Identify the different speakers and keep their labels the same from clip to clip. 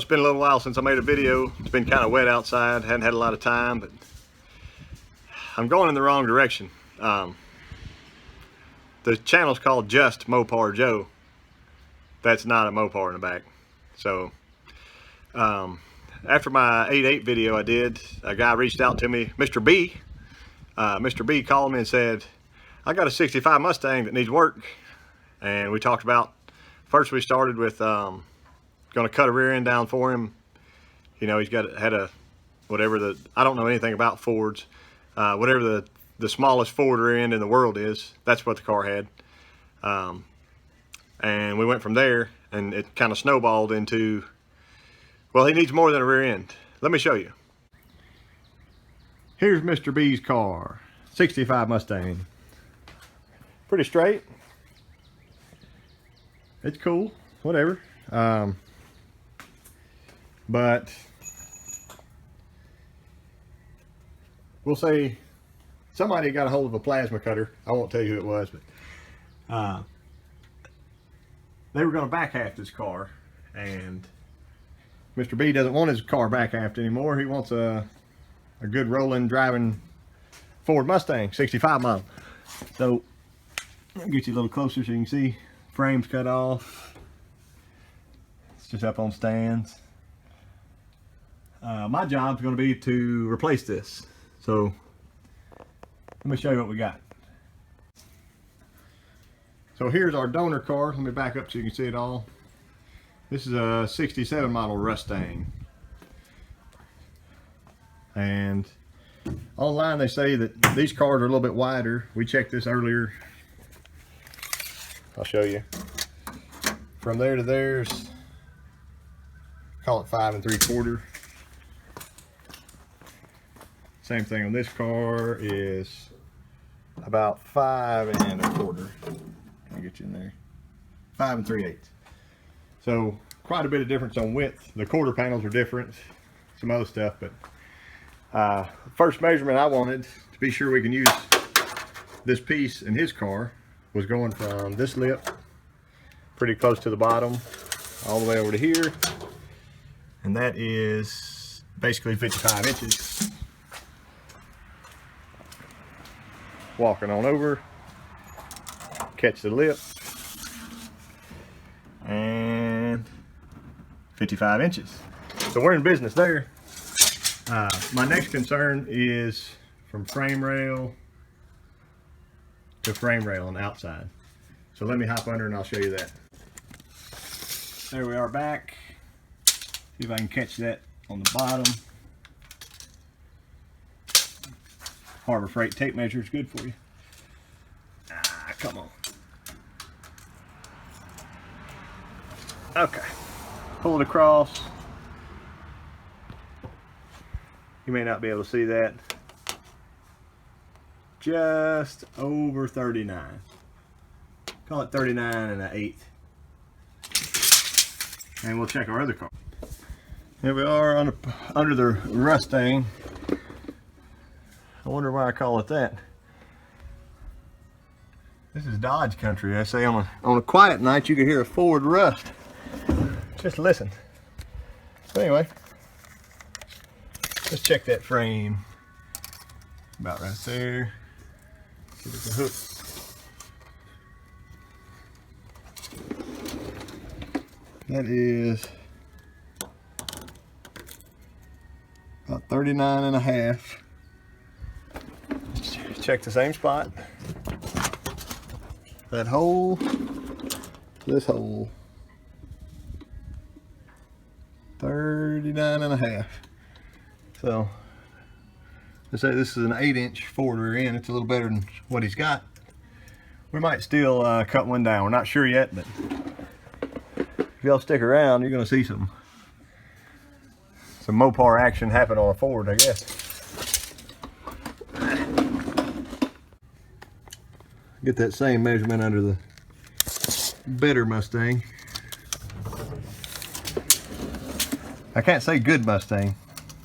Speaker 1: it's been a little while since I made a video. It's been kind of wet outside, hadn't had a lot of time, but I'm going in the wrong direction. The channel's called JustMoparJoe. That's not a Mopar in the back. So after my 8.8 video I did, a guy reached out to me, Mr. B. Mr. B called me and said, I got a 65 Mustang that needs work. And we talked about, first we started with going to cut a rear end down for him. You know, he's had a, whatever the, I don't know anything about Fords. Whatever the smallest Ford rear end in the world is, that's what the car had. And we went from there, and it kind of snowballed into, well, he needs more than a rear end. Let me show you. Here's Mr. B's car, 65 Mustang. Pretty straight. It's cool, whatever. But we'll say somebody got a hold of a plasma cutter. I won't tell you who it was, but they were going to back half this car, and Mr. B doesn't want his car back half anymore. He wants a good rolling driving Ford Mustang 65 model. So I'll get you a little closer so you can see. Frame's cut off. It's just up on stands. My job's going to be to replace this. So let me show you what we got. So here's our donor car. Let me back up so you can see it all. This is a 67 model Mustang. And online they say that these cars are a little bit wider. We checked this earlier. I'll show you. From there to there's, call it 5 3/4. Same thing on this car is about 5 1/4. Can I get you in there? 5 3/8. So quite a bit of difference on width. The quarter panels are different, some other stuff, but first measurement I wanted to be sure we can use this piece in his car was going from this lip pretty close to the bottom all the way over to here, and that is basically 55 inches. Walking on over, catch the lip, and 55 inches. So we're in business there. My next concern is from frame rail to frame rail on the outside. So let me hop under and I'll show you that. There we are back. See if I can catch that on the bottom. Harbor Freight tape measure is good for you. Ah, come on. Okay. Pull it across. You may not be able to see that. Just over 39. Call it 39 1/8. And we'll check our other car. Here we are under the Mustang. I wonder why I call it that. This is Dodge country. I say on a quiet night you can hear a Ford rust. Just listen. But anyway, let's check that frame. About right there. Give it the hook. That is about 39 1/2. Check the same spot. That hole, this hole. 39 1/2. So let's say this is an 8-inch Ford rear end. It's a little better than what he's got. We might still cut one down. We're not sure yet, but if y'all stick around, you're going to see some Mopar action happen on a Ford, I guess. Get that same measurement under the better Mustang. I can't say good Mustang.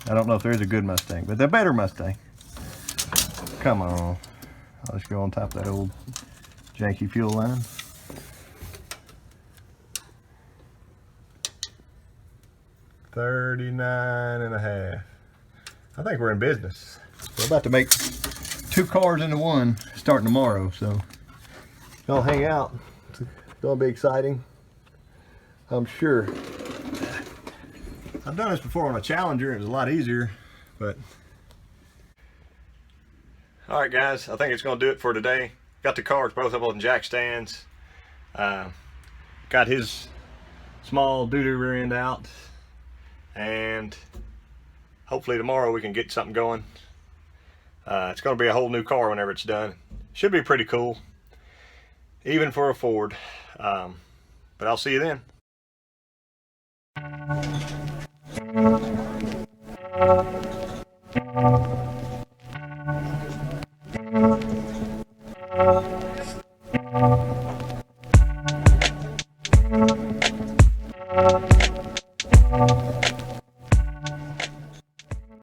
Speaker 1: I don't know if there is a good Mustang, but the better Mustang. Come on. I'll just go on top of that old janky fuel line. 39 and a half. I think we're in business. We're about to make 2 cars into one starting tomorrow, so y'all hang out. It's gonna be exciting, I'm sure. I've done this before on a Challenger. It was a lot easier, but all right, guys, I think it's gonna do it for today. Got the cars both up on jack stands. Got his small doo-doo rear end out, and hopefully tomorrow we can get something going. It's going to be a whole new car whenever it's done. Should be pretty cool, even for a Ford. But I'll see you then.